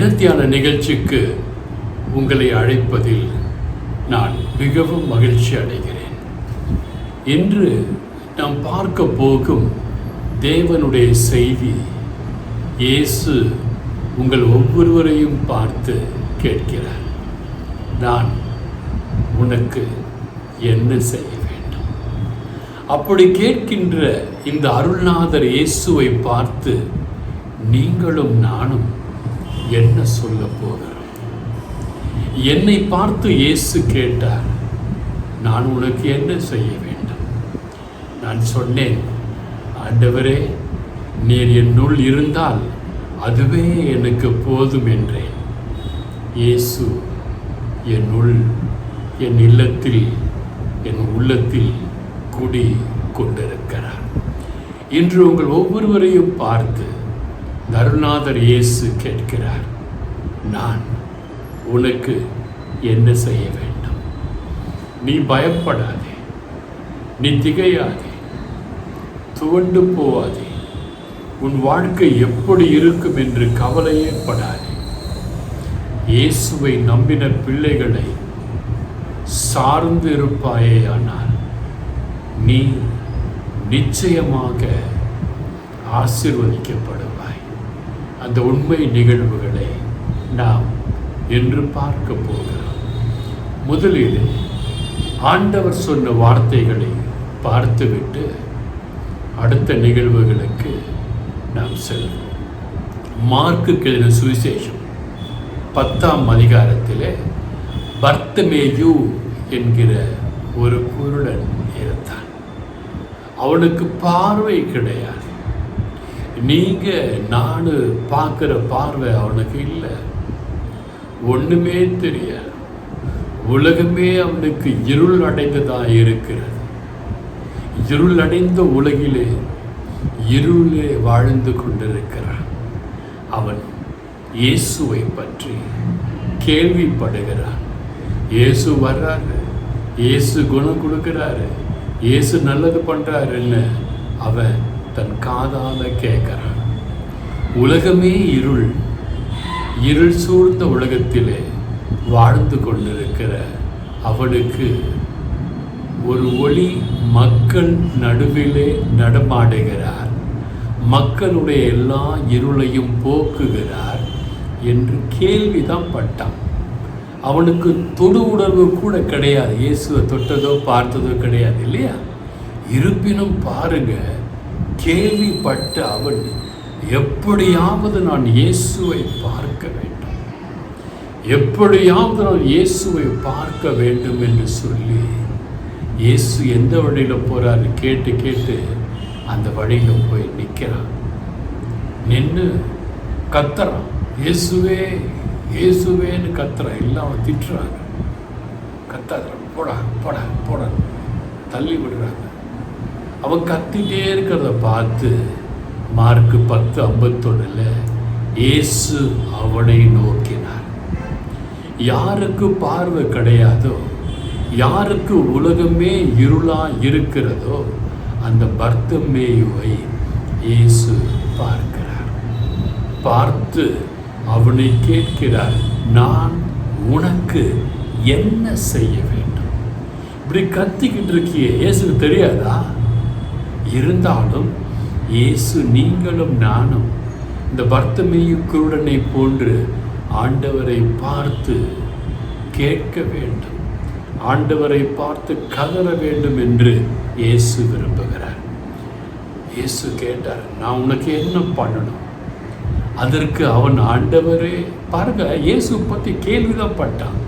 தினத்தியான நிகழ்ச்சிக்கு உங்களை அழைப்பதில் நான் மிகவும் மகிழ்ச்சி அடைகிறேன். இன்று நாம் பார்க்க போகும் தேவனுடைய செய்தி, இயேசு உங்கள் ஒவ்வொருவரையும் பார்த்து கேட்கிறார், நான் உனக்கு என்ன செய்ய வேண்டும்? அப்படி கேட்கின்ற இந்த அருள்நாதர் இயேசுவை பார்த்து நீங்களும் நானும் என்ன சொல்ல போகிறோம்? என்னை பார்த்து இயேசு கேட்டார், நான் உனக்கு என்ன செய்ய வேண்டும்? நான் சொன்னேன், ஆண்டவரே, நீர் என்னுள் இருந்தால் அதுவே எனக்கு போதும் என்றேன். இயேசு என்னுள், என் இல்லத்தில், என் உள்ளத்தில் குடி கொண்டிருக்கிறார். இன்று உங்கள் ஒவ்வொருவரையும் பார்த்து அருள்நாதர் இயேசு கேட்கிறார், நான் உனக்கு என்ன செய்ய வேண்டும்? நீ பயப்படாதே, நீ திகையாதே, துவண்டு போவாதே, உன் வாழ்க்கை எப்படி இருக்கும் என்று கவலையே படாதே. இயேசுவை நம்பின பிள்ளைகளை சார்ந்து இருப்பாயேயானால் நீ நிச்சயமாக ஆசீர்வதிக்கப்படுவாய். அந்த உண்மை நிகழ்வுகளை நாம் என்று பார்க்க போகிறோம். முதலில் ஆண்டவர் சொன்ன வார்த்தைகளை பார்த்துவிட்டு அடுத்த நிகழ்வுகளுக்கு நாம் செல்வோம். மார்க்கு எழுதின சுவிசேஷம் 10ஆம் அதிகாரத்திலே பர்த்தமேயு என்கிற ஒரு குருடன் இருந்தான். அவனுக்கு பார்வை கிடையாது. நீங்க நான் பார்க்குற பார்வை அவனுக்கு இல்லை. ஒண்ணுமே தெரியாது. உலகமே அவனுக்கு இருள் அடைந்ததாக இருக்கிறது. இருள் அடைந்த உலகிலே இருளே வாழ்ந்து கொண்டிருக்கிறான். அவன் இயேசுவை பற்றி கேள்விப்படுகிறான். இயேசு வர்றாரு, இயேசு குணம் கொடுக்கிறாரு, இயேசு நல்லது பண்றாருன்னு அவன் தன் காதால கேட்கிறான். உலகமே இருள், இருள் சூழ்ந்த உலகத்திலே வாழ்ந்து கொண்டிருக்கிற அவனுக்கு ஒரு ஒளி மக்கள் நடுவிலே நடமாடுகிறார், மக்களுடைய எல்லா இருளையும் போக்குகிறார் என்று கேள்விதான் பட்டான். அவனுக்கு தொடு உணர்வு கூட கிடையாது. இயேசுவை தொட்டதோ பார்த்ததோ கிடையாது, இல்லையா? இருப்பினும் பாருங்க, கேள்விப்பட்ட அவன் எப்படியாவது நான் இயேசுவை பார்க்க வேண்டும், எப்படியாவது நான் இயேசுவை பார்க்க வேண்டும் என்று சொல்லி இயேசு எந்த வழியில் போறாரு கேட்டு கேட்டு அந்த வழியில் போய் நிற்கிறான். நின்று கத்துறான், இயேசுவே இயேசுவேன்னு கத்துறான். எல்லாம் திட்டுறாங்க, கத்தாதுறான், போடா போடா போடா தள்ளி விடுறாங்க. அவன் கத்திட்டே இருக்கிறத பார்த்து மார்க்கு 10:51 இயேசு அவனை நோக்கினார். யாருக்கு பார்வை கிடையாதோ, யாருக்கு உலகமே இருளா இருக்கிறதோ அந்த பர்த்தமேயுவை இயேசு பார்க்கிறார். பார்த்து அவனை கேட்கிறார், நான் உனக்கு என்ன செய்ய வேண்டும்? இப்படி கத்திக்கிட்டு இருக்கியே, இயேசுக்கு தெரியாதா? இருந்தாலும் இயேசு நீங்களும் நானும் இந்த பர்த்தமேயு குருடனை போன்று ஆண்டவரை பார்த்து கேட்க வேண்டும், ஆண்டவரை பார்த்து கதற வேண்டும் என்று இயேசு விரும்புகிறார். இயேசு கேட்டார், நான் உனக்கு என்ன பண்ணணும்? அதற்கு அவன், ஆண்டவரே, பாருங்க, இயேசு பற்றி கேள்விதான் பட்டான்.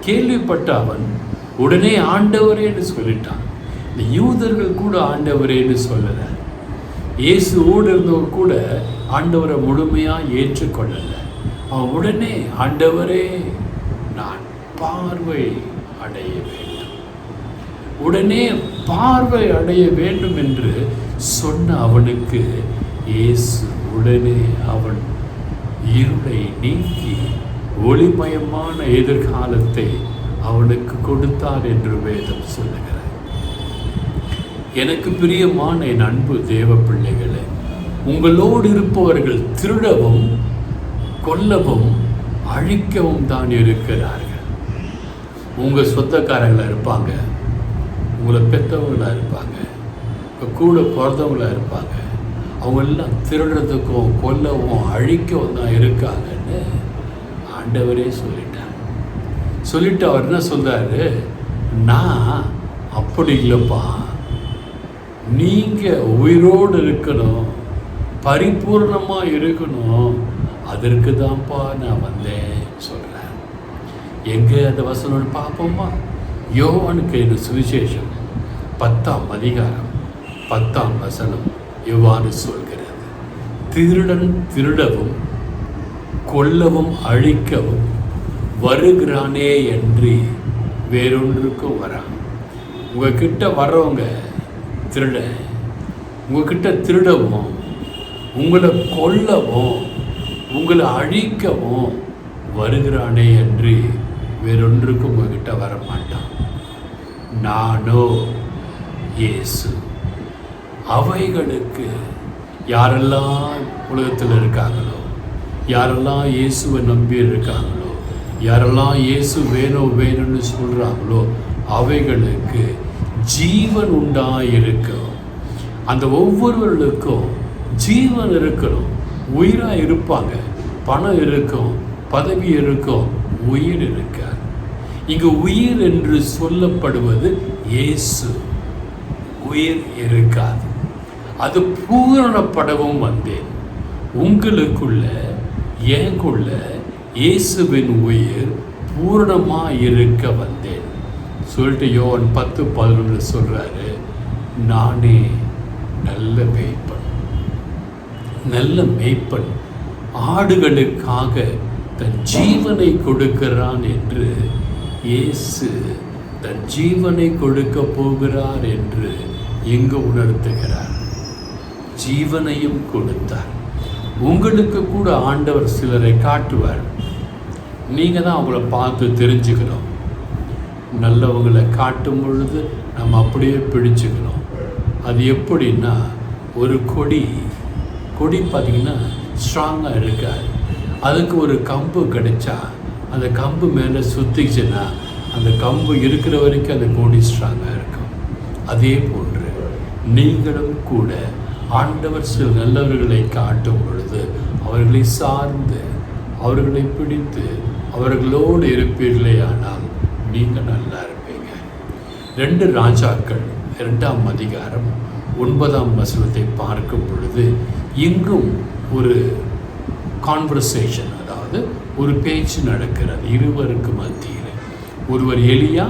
கேள்விப்பட்ட அவன் உடனே ஆண்டவரேன்னு சொல்லிட்டான். இந்த யூதர்கள் கூட ஆண்டவரேன்னு சொல்லல. இயேசுவோடு இருந்தவர் கூட ஆண்டவரை முழுமையாக ஏற்றுக்கொள்ளல. அவன் உடனே, ஆண்டவரே, நான் பார்வை அடைய வேண்டும், உடனே பார்வை அடைய வேண்டும் என்று சொன்ன அவனுக்கு இயேசு உடனே அவன் இருளை நீக்கி ஒளிமயமான எதிர்காலத்தை அவனுக்கு கொடுத்தார் என்று வேதம் சொல்லுகிறார். எனக்கு பிரியமான என் அன்பு தேவ பிள்ளைகளே, உங்களோடு இருப்பவர்கள் திருடவும் கொல்லவும் அழிக்கவும் தான் இருக்கிறார்கள். உங்கள் சொந்தக்காரங்களாக இருப்பாங்க, உங்களை பெற்றவங்களாக இருப்பாங்க, கூட பிறந்தவங்களாக இருப்பாங்க. அவங்கெல்லாம் திருடுறதுக்கும் கொல்லவும் அழிக்கவும் தான் இருக்காங்கன்னு ஆண்டவரே சொல்லிட்டு அவர் என்ன சொல்கிறாரு, நான் அப்படி இல்லைப்பா, நீங்கள் உயிரோடு இருக்கணும், பரிபூர்ணமாக இருக்கணும், அதற்கு தான்ப்பா நான் வந்தேன் சொல்கிறேன். எங்கே அந்த வசனம் பார்ப்போமா? யோவானுக்கு இந்த சுவிசேஷம் 10ஆம் அதிகாரம் 10ஆம் வசனம் இவ்வாறு சொல்கிறது, திருடன் திருடவும் கொல்லவும் அழிக்கவும் வருகிறானே என்று வேறொன்றுக்கும் வரான். உங்ககிட்ட வர்றவங்க திருட, உங்ககிட்ட திருடவும் உங்களை கொல்லவும் உங்களை அழிக்கவும் வருகிறானே என்று வேறொன்றுக்கும் உங்ககிட்ட வரமாட்டான். நானோ இயேசு. அவைகளுக்கு யாரெல்லாம் உலகத்தில் இருக்காங்களோ, யாரெல்லாம் இயேசுவை நம்பி இருக்காங்களோ, யாரெல்லாம் இயேசு வேணும்னு சொல்கிறாங்களோ, அவைகளுக்கு ஜீவன் உண்டாயிருக்கும். அந்த ஒவ்வொருவர்களுக்கும் ஜீவன் இருக்கணும், உயிராக இருப்பாங்க. பணம் இருக்கும், பதவி இருக்கும், உயிர் இருக்காது. இங்கு உயிர் என்று சொல்லப்படுவது இயேசு. உயிர் இருக்காது. அது பூரணப்படவும் வந்தேன். உங்களுக்குள்ள எனக்குள்ள இயேசுவின் உயிர் பூரணமாக இருக்க வந்தேன் சொல்லிட்டு யோவான் 10:11 சொல்கிறாரு, நானே நல்ல மேய்ப்பன். நல்ல மேய்ப்பன் ஆடுகளுக்காக தன் ஜீவனை கொடுக்கிறான் என்று இயேசு தன் ஜீவனை கொடுக்க போகிறார் என்று இங்கு உணர்த்துகிறார். ஜீவனையும் கொடுத்தார். உங்களுக்கு கூட ஆண்டவர் சிலரை காட்டுவார். நீங்கள் தான் அவங்கள பார்த்து தெரிஞ்சுக்கணும். நல்லவங்களை காட்டும் பொழுது நம்ம அப்படியே பிடிச்சுக்கணும். அது எப்படின்னா, ஒரு கொடி பார்த்திங்கன்னா ஸ்ட்ராங்காக இருக்காது. அதுக்கு ஒரு கம்பு கிடைச்சா அந்த கம்பு மேலே சுற்றிச்சுன்னா அந்த கம்பு இருக்கிற வரைக்கும் அந்த கொடி ஸ்ட்ராங்காக இருக்கும். அதே போன்று நீங்களும் கூட ஆண்டவர் சில நல்லவர்களை காட்டும் பொழுது அவர்களை சார்ந்து அவர்களை பிடித்து அவர்களோடு இருப்பீர்களே ஆனால் நீங்கள் நல்லா இருப்பீங்க. 2 ராஜாக்கள் 2ஆம் அதிகாரம் 9ஆம் வசனத்தை பார்க்கும் பொழுது இங்கும் ஒரு கான்வர்சேஷன், அதாவது ஒரு பேச்சு நடக்கிறது இருவருக்கு மத்தியில். ஒருவர் எலியா,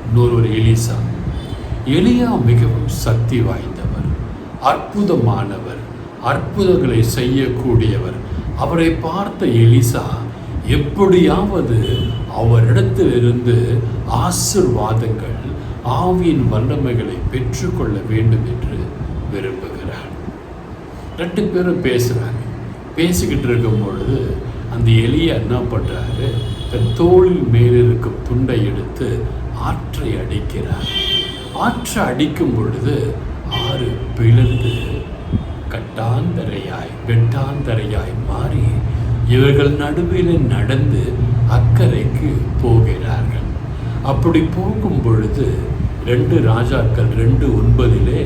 இன்னொருவர் எலிசா. எலியா மிகவும் சக்தி வாய்ந்தவர், அற்புதமானவர், அற்புதங்களை செய்யக்கூடியவர். அவரை பார்த்த எலிசா எப்படியாவது அவரிடத்திலிருந்து ஆசீர்வாதங்கள், ஆவியின் வல்லமைகளை பெற்றுக்கொள்ள வேண்டும் என்று விரும்புகிறார். 2 பேரும் பேசுகிறாங்க. பேசிக்கிட்டு இருக்கும் பொழுது அந்த எலியா என்ன பண்ணுறாரு, தன் தோளில் மேலே இருக்கும் துண்டை எடுத்து ஆற்றை அடிக்கிறார். ஆற்றை அடிக்கும் பொழுது ஆறு பிளந்து கட்டாந்தரையாய் வெட்டாந்தரையாய் மாறி இவர்கள் நடுவில் நடந்து அக்கறைக்கு போகிறார்கள். அப்படி போகும் பொழுது 2 ராஜாக்கள் 2:9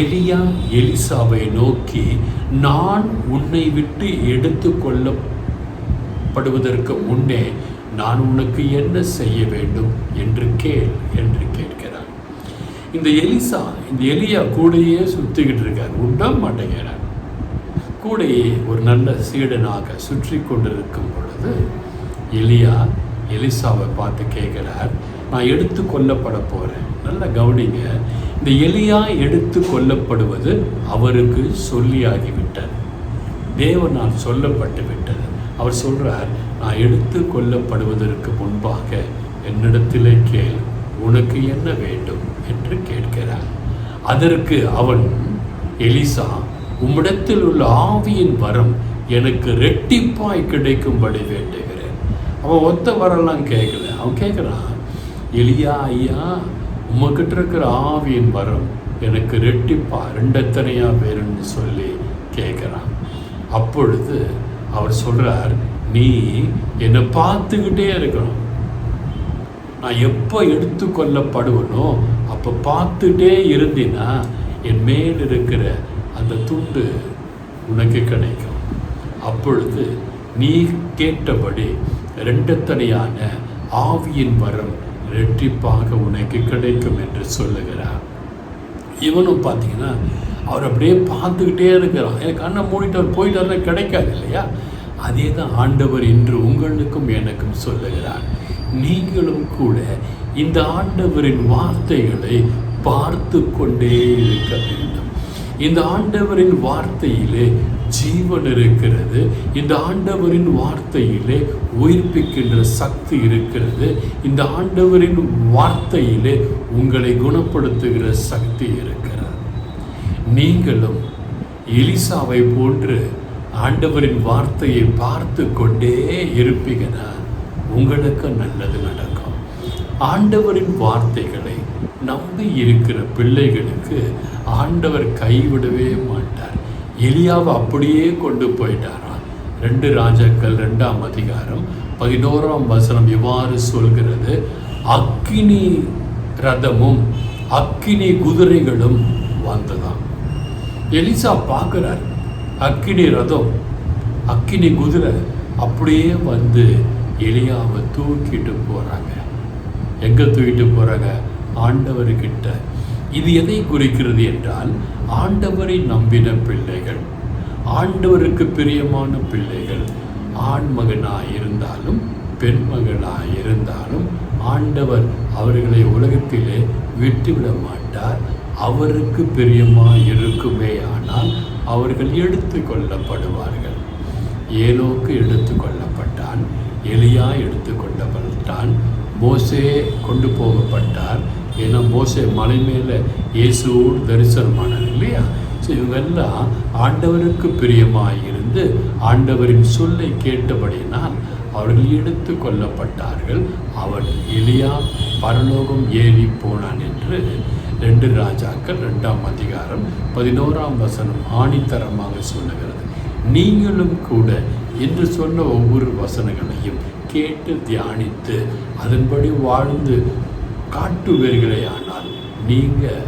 எலியா எலிசாவை நோக்கி, நான் உன்னை விட்டு எடுத்து கொள்ளப்படுவதற்கு முன்னே நான் உனக்கு என்ன செய்ய வேண்டும் என்று கேட்கிறார். இந்த எலியா கூடையே சுற்றிக்கிட்டு இருக்கார், உண்ட மாட்டேங்கிறார். கூடையே ஒரு நல்ல சீடனாக சுற்றி கொண்டிருக்கும் பொழுது எலியா எலிசாவை பார்த்து கேட்கிறார், நான் எடுத்து கொல்லப்பட போகிறேன். நல்லா கவனிங்க, இந்த எலியா எடுத்து கொல்லப்படுவது அவருக்கு சொல்லியாகிவிட்டது, தேவனால் சொல்லப்பட்டு விட்டது. அவர் சொல்கிறார், நான் எடுத்து கொல்லப்படுவதற்கு முன்பாக என்னிடத்திலே கேள், உனக்கு என்ன வேண்டும் என்று கேட்கிறார். அதற்கு அவன், எலிசா, உம்மிடத்தில் உள்ள ஆவியின் வரம் எனக்கு ரெட்டிப்பாய் கிடைக்கும்படி வேண்டுகிறேன். அவன் ஒத்த வரலாம் கேட்கல. அவன் கேட்குறான், எலியா ஐயா, உமக்கிட்ட இருக்கிற ஆவியின் வரம் எனக்கு ரெட்டிப்பா 2 எத்தனையா வேணும்னு சொல்லி கேட்குறான். அப்பொழுது அவர் சொல்கிறார், நீ என்னை பார்த்துக்கிட்டே இருக்கணும். நான் எப்போ எடுத்துக்கொள்ளப்படுவனோ அப்போ பார்த்துட்டே இருந்தீன்னா என் மேல் இருக்கிற அந்த துண்டு உனக்கு கிடைக்கும். அப்பொழுது நீ கேட்டபடி இரண்டத்தனையான ஆவியின் வரம் இரட்டிப்பாக உனக்கு கிடைக்கும் என்று சொல்லுகிறார். இவனும் பார்த்தீங்கன்னா அவர் அப்படியே பார்த்துக்கிட்டே இருக்கிறான். எனக்கு கண்ணை மூடிட்டு அவர் போயிட்டாருன்னா கிடைக்காது இல்லையா? அதே தான் ஆண்டவர் இன்று உங்களுக்கும் எனக்கும் சொல்லுகிறார். நீங்களும் கூட இந்த ஆண்டவரின் வார்த்தைகளை பார்த்து கொண்டே இருக்க வேண்டும். இந்த ஆண்டவரின் வார்த்தையிலே ஜீவன் இருக்கிறது. இந்த ஆண்டவரின் வார்த்தையிலே உயிர்ப்பிக்கின்ற சக்தி இருக்கிறது. இந்த ஆண்டவரின் வார்த்தையிலே உங்களை குணப்படுத்துகிற சக்தி இருக்கிறது. நீங்களும் எலிசாவை போன்று ஆண்டவரின் வார்த்தையை பார்த்து கொண்டே இருப்பீங்கன்னா உங்களுக்கு நல்லது நடக்கும். ஆண்டவரின் வார்த்தைகளை நம்பி இருக்கிற பிள்ளைகளுக்கு ஆண்டவர் கைவிடவே மாட்டார். எலியாவை அப்படியே கொண்டு போயிட்டாராம். 2 ராஜாக்கள் 2ஆம் அதிகாரம் 11ஆம் வசனம் இவ்வாறு சொல்கிறது, அக்கினி ரதமும் அக்கினி குதிரைகளும் வந்ததாம். எலிசா பார்க்குறார், அக்கினி ரதம் அக்கினி குதிரை அப்படியே வந்து எலியாவை தூக்கிட்டு போகிறாங்க. எங்கே தூக்கிட்டு போகிறாங்க? ஆண்டவர்கிட்ட. இது எதை குறிக்கிறது என்றால், ஆண்டவரை நம்பின பிள்ளைகள், ஆண்டவருக்கு பிரியமான பிள்ளைகள், ஆண் மகனாய் இருந்தாலும் பெண் மகனாய் இருந்தாலும் ஆண்டவர் அவர்களை உலகத்திலே விட்டுவிட மாட்டார். அவருக்கு பிரியமாய் இருக்குமே ஆனால் அவர்கள் எடுத்து கொள்ளப்படுவார்கள். ஏனோக்கு எடுத்து கொள்ளப்பட்டான், எலியா எடுத்து கொள்ளப்பட்டான், மோசே கொண்டு போகப்பட்டார். ஏன்னா மோசே மலை மேலே இயேசுவோடு தரிசனமானார் இல்லையா? ஸோ இவங்கெல்லாம் ஆண்டவருக்கு பிரியமாக இருந்து ஆண்டவரின் சொல்லை கேட்டபடினால் அவர்கள் எடுத்து கொள்ளப்பட்டார்கள். அவன் எலியா பரலோகம் ஏறி போனான் என்று 2 ராஜாக்கள் 2ஆம் அதிகாரம் 11ஆம் வசனம் ஆணித்தரமாக சொல்லுகிறது. நீங்களும் கூட என்று சொன்ன ஒவ்வொரு வசனங்களையும் கேட்டு தியானித்து அதன்படி வாழ்ந்து காட்டுவீர்களே ஆனால் நீங்கள்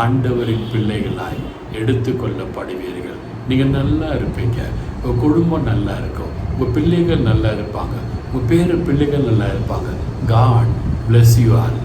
ஆண்டவரின் பிள்ளைகளாய் எடுத்து கொள்ளப்படுவீர்கள். நீங்கள் நல்லா இருப்பீங்க, உங்கள் குடும்பம் நல்லா இருக்கும், உங்கள் பிள்ளைகள் நல்லா இருப்பாங்க, உங்கள் பிள்ளைகள் நல்லா இருப்பாங்க. God bless you all.